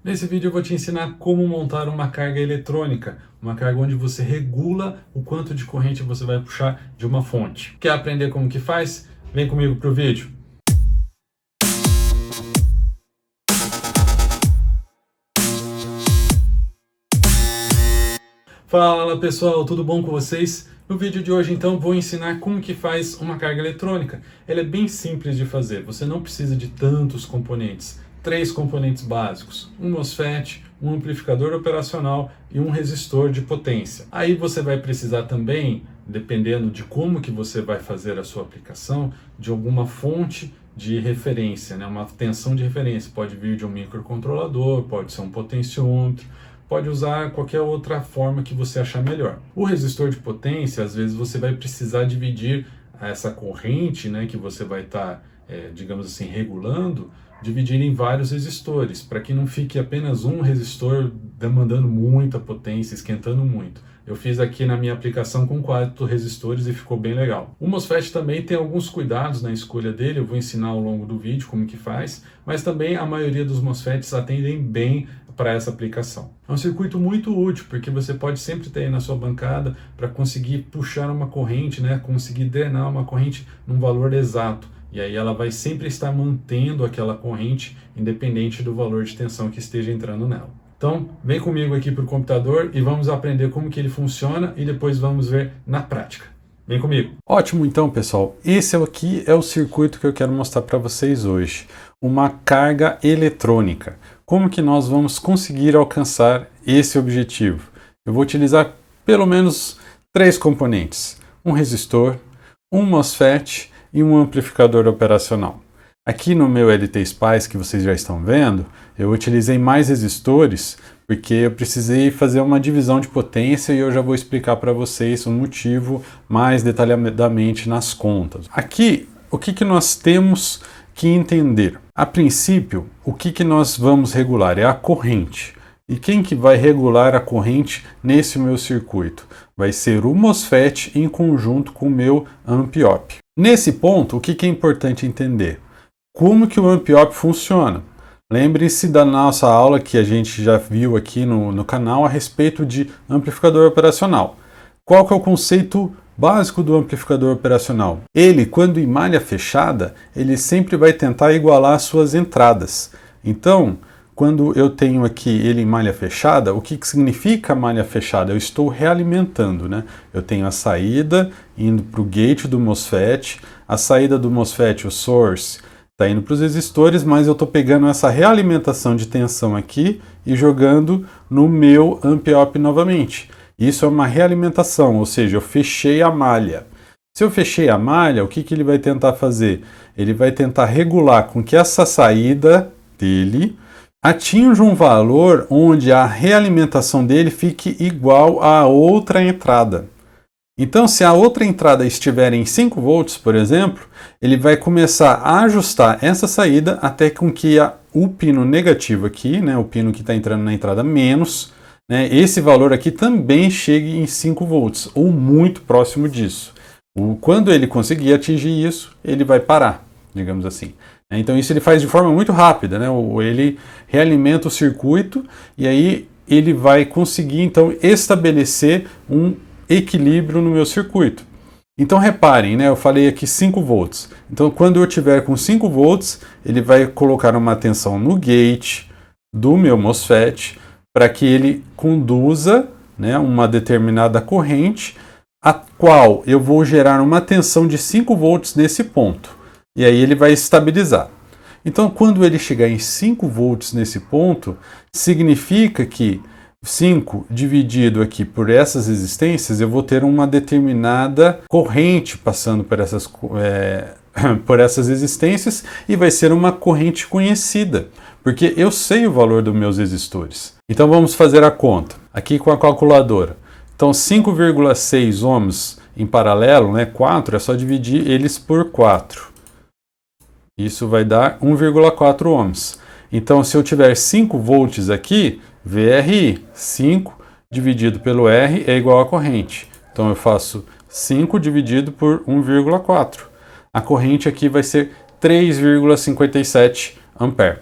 Nesse vídeo eu vou te ensinar como montar uma carga eletrônica, uma carga onde você regula o quanto de corrente você vai puxar de uma fonte. Quer aprender como que faz? Vem comigo para o vídeo. Fala pessoal, tudo bom com vocês? No vídeo de hoje então vou ensinar como que faz uma carga eletrônica. Ela é bem simples de fazer, você não precisa de tantos componentes. 3 componentes básicos, um MOSFET, um amplificador operacional e um resistor de potência. Aí você vai precisar também, dependendo de como que você vai fazer a sua aplicação, de alguma fonte de referência, né? Uma tensão de referência. Pode vir de um microcontrolador, pode ser um potenciômetro, pode usar qualquer outra forma que você achar melhor. O resistor de potência, às vezes você vai precisar dividir essa corrente, né, que você vai estar, digamos assim, regulando, dividir em vários resistores, para que não fique apenas um resistor demandando muita potência, esquentando muito. Eu fiz aqui na minha aplicação com 4 resistores e ficou bem legal. O MOSFET também tem alguns cuidados na escolha dele, eu vou ensinar ao longo do vídeo como que faz, mas também a maioria dos MOSFETs atendem bem para essa aplicação. É um circuito muito útil, porque você pode sempre ter aí na sua bancada para conseguir puxar uma corrente, né, conseguir drenar uma corrente num valor exato. E aí ela vai sempre estar mantendo aquela corrente, independente do valor de tensão que esteja entrando nela. Então, vem comigo aqui para o computador e vamos aprender como que ele funciona e depois vamos ver na prática. Vem comigo. Ótimo, então, pessoal. Esse aqui é o circuito que eu quero mostrar para vocês hoje. Uma carga eletrônica. Como que nós vamos conseguir alcançar esse objetivo? Eu vou utilizar pelo menos 3 componentes. Um resistor, um MOSFET e um amplificador operacional. Aqui no meu LTspice, que vocês já estão vendo, eu utilizei mais resistores porque eu precisei fazer uma divisão de potência e eu já vou explicar para vocês o motivo mais detalhadamente nas contas. Aqui, o que nós temos que entender? A princípio, o que nós vamos regular é a corrente. E quem que vai regular a corrente nesse meu circuito? Vai ser o MOSFET em conjunto com o meu amp-op. Nesse ponto, o que é importante entender? Como que o amp-op funciona? Lembre-se da nossa aula que a gente já viu aqui no canal a respeito de amplificador operacional. Qual que é o conceito básico do amplificador operacional? Ele, quando em malha fechada, ele sempre vai tentar igualar as suas entradas. Então, quando eu tenho aqui ele em malha fechada, o que significa malha fechada? Eu estou realimentando, né? Eu tenho a saída indo para o gate do MOSFET, a saída do MOSFET, o source, está indo para os resistores, mas eu estou pegando essa realimentação de tensão aqui e jogando no meu amp-op novamente. Isso é uma realimentação, ou seja, eu fechei a malha. Se eu fechei a malha, o que ele vai tentar fazer? Ele vai tentar regular com que essa saída dele atinja um valor onde a realimentação dele fique igual à outra entrada. Então, se a outra entrada estiver em 5 volts, por exemplo, ele vai começar a ajustar essa saída até com que o pino negativo aqui, né, o pino que está entrando na entrada menos, né, esse valor aqui também chegue em 5 volts, ou muito próximo disso. Quando ele conseguir atingir isso, ele vai parar, digamos assim. Então isso ele faz de forma muito rápida, né? Ele realimenta o circuito e aí ele vai conseguir então estabelecer um equilíbrio no meu circuito. Então reparem, né? Eu falei aqui 5 volts. Então quando eu tiver com 5 volts, ele vai colocar uma tensão no gate do meu MOSFET para que ele conduza, né, uma determinada corrente, a qual eu vou gerar uma tensão de 5 volts nesse ponto. E aí ele vai estabilizar. Então, quando ele chegar em 5 volts nesse ponto, significa que 5 dividido aqui por essas resistências, eu vou ter uma determinada corrente passando por essas resistências e vai ser uma corrente conhecida, porque eu sei o valor dos meus resistores. Então, vamos fazer a conta aqui com a calculadora. Então, 5,6 ohms em paralelo, né, 4, é só dividir eles por 4. Isso vai dar 1,4 ohms. Então, se eu tiver 5 volts aqui, VRI, 5 dividido pelo R é igual a corrente. Então, eu faço 5 dividido por 1,4. A corrente aqui vai ser 3,57 ampere.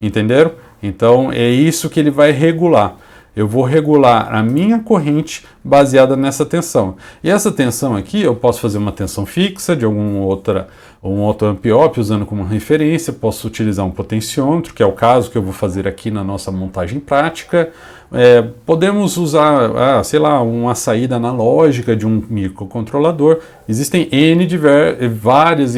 Entenderam? Então é isso que ele vai regular. Eu vou regular a minha corrente baseada nessa tensão. E essa tensão aqui, eu posso fazer uma tensão fixa de um outro amp-op usando como referência, posso utilizar um potenciômetro, que é o caso que eu vou fazer aqui na nossa montagem prática. Podemos usar, sei lá, uma saída analógica de um microcontrolador. Existem várias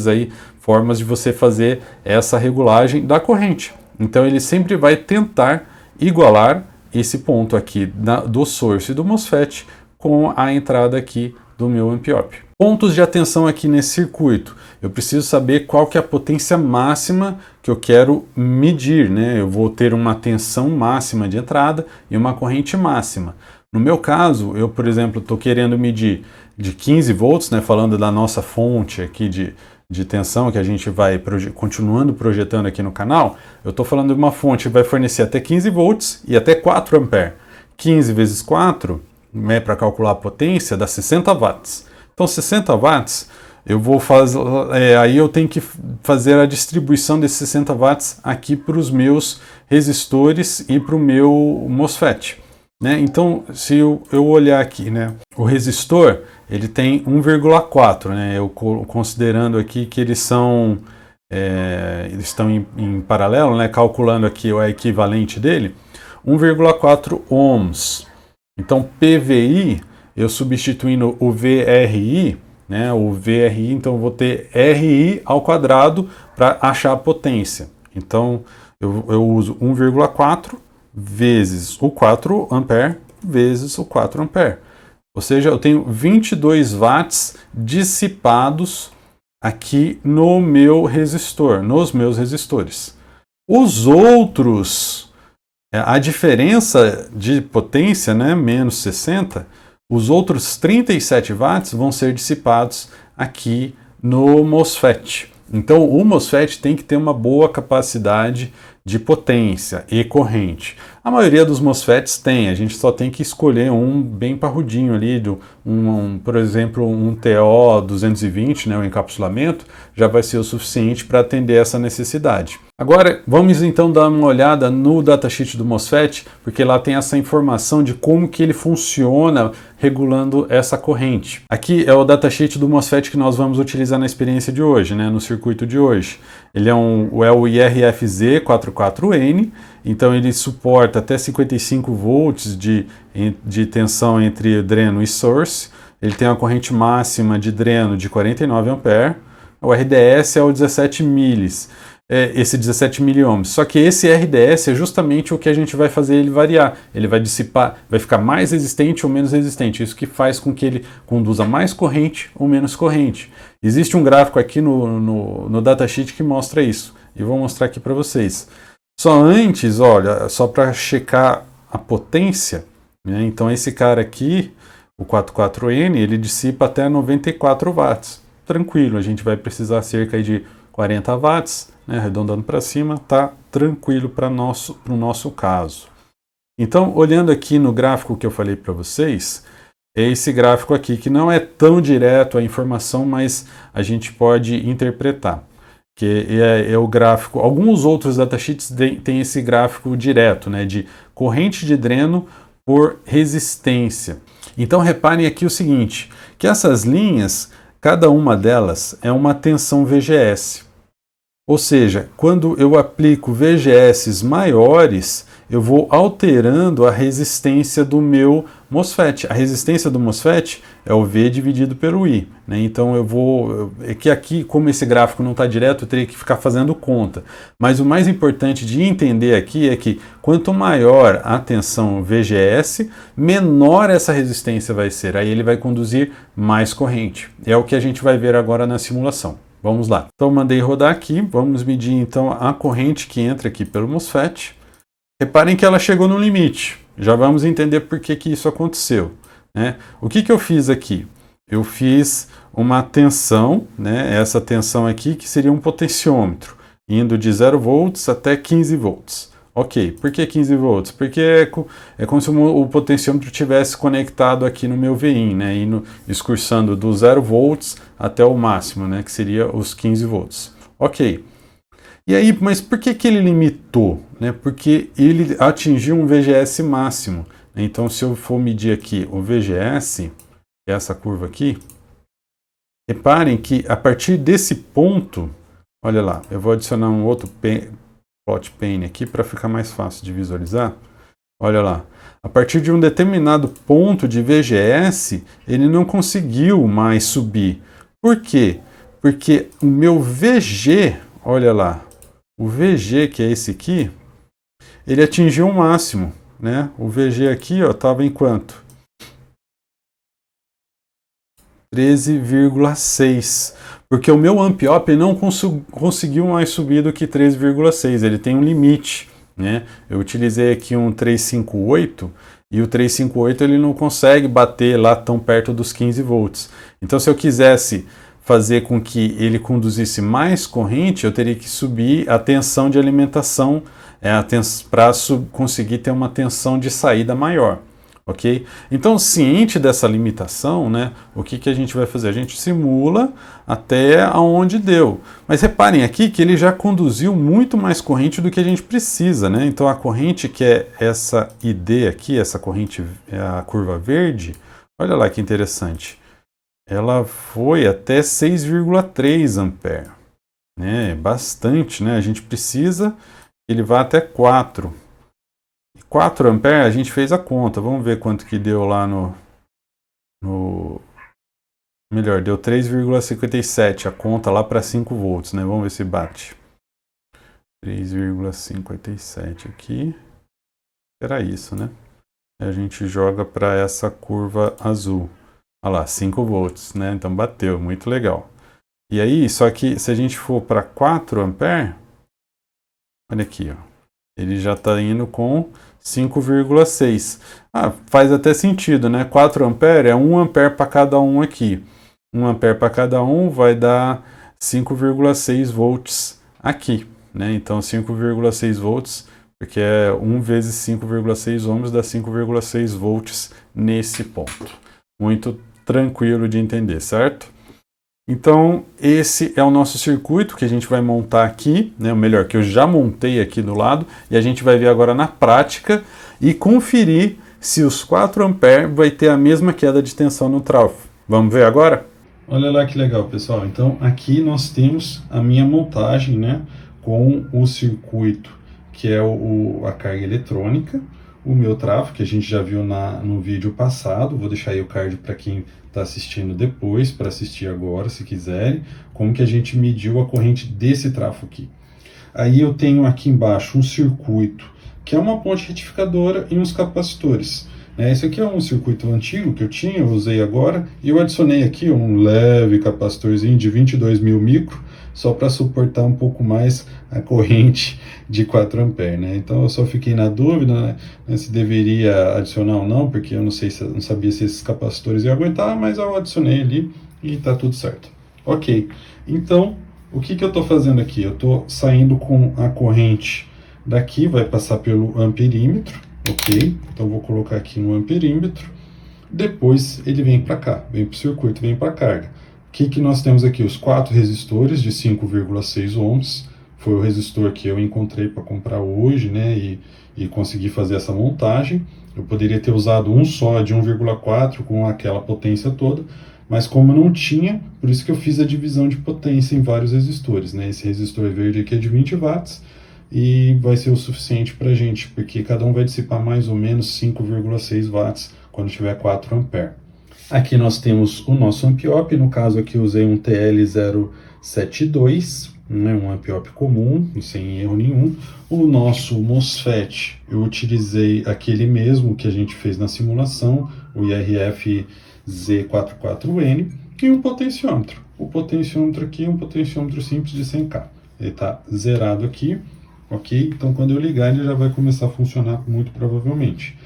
aí formas de você fazer essa regulagem da corrente. Então ele sempre vai tentar igualar esse ponto aqui do source do MOSFET com a entrada aqui do meu amp-op. Pontos de atenção aqui nesse circuito. Eu preciso saber qual que é a potência máxima que eu quero medir, né? Eu vou ter uma tensão máxima de entrada e uma corrente máxima. No meu caso, eu, por exemplo, estou querendo medir de 15 volts, né? Falando da nossa fonte aqui de tensão que a gente vai continuando projetando aqui no canal, eu estou falando de uma fonte que vai fornecer até 15 volts e até 4 amperes. 15 vezes 4, né, para calcular a potência, dá 60 watts. Então 60 watts, eu vou fazer, aí eu tenho que fazer a distribuição desses 60 watts aqui para os meus resistores e para o meu MOSFET. Né? Então, se eu olhar aqui, né, o resistor ele tem 1,4, né, eu considerando aqui que eles estão em paralelo, né, calculando aqui a equivalente dele, 1,4 ohms. Então, PVI, eu substituindo o VRI, né, então eu vou ter RI ao quadrado para achar a potência. Então, eu uso 1,4 vezes o 4 ampere vezes o 4 ampere. Ou seja, eu tenho 22 watts dissipados aqui no meu resistor, nos meus resistores. Os outros, a diferença de potência, né, menos 60, os outros 37 watts vão ser dissipados aqui no MOSFET. Então o MOSFET tem que ter uma boa capacidade de potência e corrente. A maioria dos MOSFETs tem, a gente só tem que escolher um bem parrudinho ali, por exemplo, um TO220, né, o encapsulamento, já vai ser o suficiente para atender essa necessidade. Agora, vamos então dar uma olhada no datasheet do MOSFET, porque lá tem essa informação de como que ele funciona regulando essa corrente. Aqui é o datasheet do MOSFET que nós vamos utilizar na experiência de hoje, né, no circuito de hoje. Ele é o IRFZ44N, então ele suporta até 55 volts de tensão entre dreno e source. Ele tem uma corrente máxima de dreno de 49 ampere. O RDS é o 17 milis. Esse 17 miliohms. Só que esse RDS é justamente o que a gente vai fazer ele variar. Ele vai dissipar, vai ficar mais resistente ou menos resistente. Isso que faz com que ele conduza mais corrente ou menos corrente. Existe um gráfico aqui no datasheet que mostra isso. E vou mostrar aqui para vocês. Só antes, olha, só para checar a potência, né? Então esse cara aqui, o 44N, ele dissipa até 94 watts. Tranquilo, a gente vai precisar cerca de 40 watts, né, arredondando para cima, tá tranquilo para o nosso caso. Então, olhando aqui no gráfico que eu falei para vocês, é esse gráfico aqui, que não é tão direto a informação, mas a gente pode interpretar. Que é o gráfico, alguns outros datasheets têm esse gráfico direto, né, de corrente de dreno por resistência. Então, reparem aqui o seguinte, que essas linhas, cada uma delas é uma tensão VGS. Ou seja, quando eu aplico VGS maiores, eu vou alterando a resistência do meu MOSFET. A resistência do MOSFET é o V dividido pelo I. Né? Então é que aqui, como esse gráfico não está direto, eu teria que ficar fazendo conta. Mas o mais importante de entender aqui é que quanto maior a tensão VGS, menor essa resistência vai ser. Aí ele vai conduzir mais corrente. É o que a gente vai ver agora na simulação. Vamos lá. Então mandei rodar aqui, vamos medir então a corrente que entra aqui pelo MOSFET. Reparem que ela chegou no limite. Já vamos entender por que isso aconteceu. Né? O que eu fiz aqui? Eu fiz uma tensão, né? Essa tensão aqui que seria um potenciômetro, indo de 0 volts até 15 volts. Ok, por que 15 volts? Porque é como se o potenciômetro tivesse conectado aqui no meu VIN, né, excursando do 0 volts até o máximo, né, que seria os 15 volts. Ok, E aí, mas por que que ele limitou? Né? Porque ele atingiu um VGS máximo. Então, se eu for medir aqui o VGS, essa curva aqui, reparem que a partir desse ponto, olha lá, eu vou adicionar um outro plot pane aqui para ficar mais fácil de visualizar. Olha lá, a partir de um determinado ponto de VGS, ele não conseguiu mais subir. Por quê? Porque o meu VG, olha lá, o VG, que é esse aqui, ele atingiu o máximo, né? O VG aqui, ó, estava em quanto? 13,6. Porque o meu amp-op não conseguiu mais subir do que 13,6. Ele tem um limite, né? Eu utilizei aqui um 358 e o 358 ele não consegue bater lá tão perto dos 15 volts. Então, se eu quisesse fazer com que ele conduzisse mais corrente, eu teria que subir a tensão de alimentação para conseguir ter uma tensão de saída maior. Ok? Então, ciente dessa limitação, né, o que a gente vai fazer? A gente simula até aonde deu. Mas reparem aqui que ele já conduziu muito mais corrente do que a gente precisa, né? Então, a corrente que é essa ID aqui, essa corrente, a curva verde, olha lá que interessante. Ela foi até 6,3 ampere, né? Bastante, né? A gente precisa que ele vá até 4. 4 ampere, a gente fez a conta. Vamos ver quanto que deu lá melhor, deu 3,57 a conta lá para 5 volts, né? Vamos ver se bate. 3,57 aqui. Era isso, né? A gente joga para essa curva azul. Olha lá, 5 volts, né? Então bateu, muito legal. E aí, só que se a gente for para 4 ampere, olha aqui, ó. Ele já está indo com 5,6. Faz até sentido, né? 4 ampere é 1 ampere para cada um aqui. 1 ampere para cada um vai dar 5,6 volts aqui, né? Então 5,6 volts, porque é 1 vezes 5,6 ohms dá 5,6 volts nesse ponto. Muito tranquilo de entender, certo? Então, esse é o nosso circuito que a gente vai montar aqui, né? Ou melhor, que eu já montei aqui do lado, e a gente vai ver agora na prática e conferir se os 4 ampere vai ter a mesma queda de tensão no trafo. Vamos ver agora? Olha lá que legal, pessoal. Então, aqui nós temos a minha montagem, né? Com o circuito, que é a carga eletrônica, o meu trafo, que a gente já viu no vídeo passado. Vou deixar aí o card para quem está assistindo depois, para assistir agora, se quiserem, como que a gente mediu a corrente desse trafo aqui. Aí eu tenho aqui embaixo um circuito, que é uma ponte retificadora e uns capacitores. Esse aqui é um circuito antigo que eu usei agora, e eu adicionei aqui um leve capacitorzinho de 22.000 micro, só para suportar um pouco mais a corrente de 4 ampere, né? Então eu só fiquei na dúvida, né, se deveria adicionar ou não, porque eu não sabia se esses capacitores iam aguentar, mas eu adicionei ali e está tudo certo. Ok, então o que eu estou fazendo aqui? Eu estou saindo com a corrente daqui, vai passar pelo amperímetro, ok? Então vou colocar aqui no amperímetro, depois ele vem para cá, vem para o circuito, vem para a carga. O que nós temos aqui? Os 4 resistores de 5,6 ohms. Foi o resistor que eu encontrei para comprar hoje, né? E consegui fazer essa montagem. Eu poderia ter usado um só de 1,4 com aquela potência toda, mas como não tinha, por isso que eu fiz a divisão de potência em vários resistores, né? Esse resistor verde aqui é de 20 watts e vai ser o suficiente para a gente, porque cada um vai dissipar mais ou menos 5,6 watts quando tiver 4 ampere. Aqui nós temos o nosso amp-op, no caso aqui eu usei um TL072, né, um amp-op comum, sem erro nenhum. O nosso MOSFET eu utilizei aquele mesmo que a gente fez na simulação, o IRF Z44N, e um potenciômetro. O potenciômetro aqui é um potenciômetro simples de 100K. Ele está zerado aqui, ok? Então quando eu ligar ele já vai começar a funcionar muito provavelmente.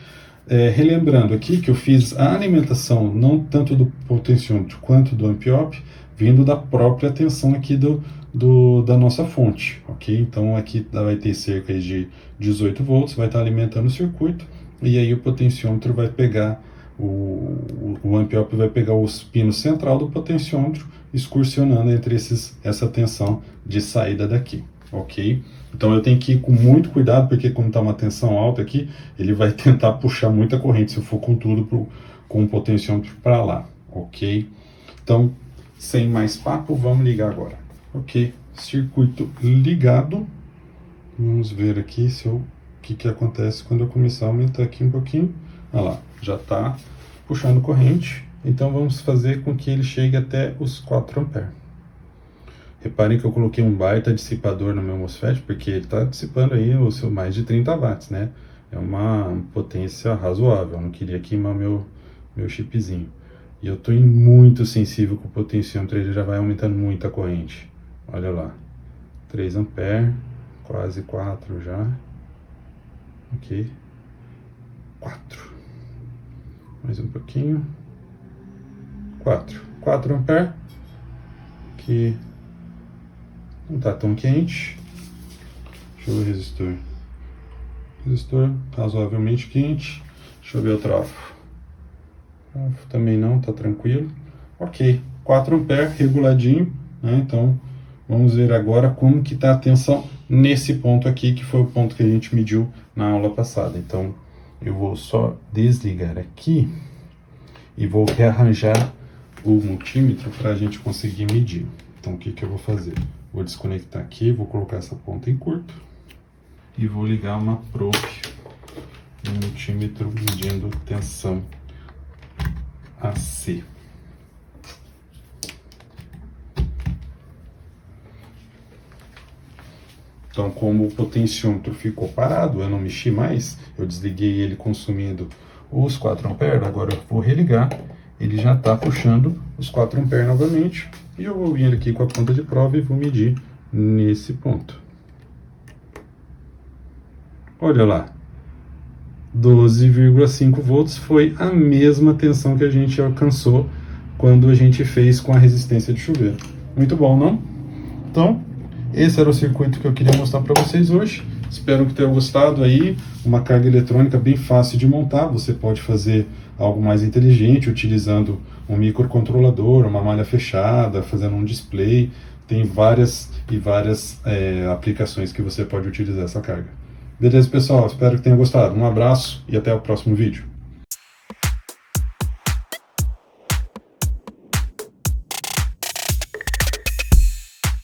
Relembrando aqui que eu fiz a alimentação não tanto do potenciômetro quanto do amp-op, vindo da própria tensão aqui da nossa fonte, ok? Então aqui vai ter cerca de 18 volts, vai estar alimentando o circuito, e aí o potenciômetro vai pegar, o amp-op vai pegar o pino central do potenciômetro, excursionando entre essa tensão de saída daqui. ok? Então eu tenho que ir com muito cuidado, porque como está uma tensão alta aqui, ele vai tentar puxar muita corrente se eu for com tudo com o potenciômetro para lá, ok? Então, sem mais papo, vamos ligar agora. Ok, circuito ligado. Vamos ver aqui o que acontece quando eu começar a aumentar aqui um pouquinho. Olha lá, já está puxando corrente. Então vamos fazer com que ele chegue até os 4 amperes. Reparem que eu coloquei um baita dissipador no meu MOSFET, porque ele está dissipando aí o seu mais de 30 watts, né? É uma potência razoável, eu não queria queimar meu chipzinho. E eu estou muito sensível com o potenciômetro, ele já vai aumentando muito a corrente. Olha lá, 3 amperes, quase 4 já. Ok, 4. Mais um pouquinho. 4 amperes, que não está tão quente. Deixa eu ver o resistor. Resistor razoavelmente quente. Deixa eu ver o trafo. Trafo também não, tá tranquilo. Ok, 4 amperes reguladinho, né? Então vamos ver agora como que está a tensão nesse ponto aqui, que foi o ponto que a gente mediu na aula passada. Então eu vou só desligar aqui e vou rearranjar o multímetro para a gente conseguir medir. Então o que eu vou fazer? Vou desconectar aqui, vou colocar essa ponta em curto e vou ligar uma probe no multímetro medindo tensão AC. Então, como o potenciômetro ficou parado, eu não mexi mais, eu desliguei ele consumindo os 4 amperes, agora eu vou religar, ele já está puxando os 4 amperes novamente, e eu vou vir aqui com a ponta de prova e vou medir nesse ponto. Olha lá, 12,5 volts foi a mesma tensão que a gente alcançou quando a gente fez com a resistência de chuveiro. Muito bom, não? Então, esse era o circuito que eu queria mostrar para vocês hoje. Espero que tenham gostado aí. Uma carga eletrônica bem fácil de montar. Você pode fazer algo mais inteligente utilizando um microcontrolador, uma malha fechada, fazendo um display. Tem várias aplicações que você pode utilizar essa carga. Beleza, pessoal? Espero que tenham gostado. Um abraço e até o próximo vídeo.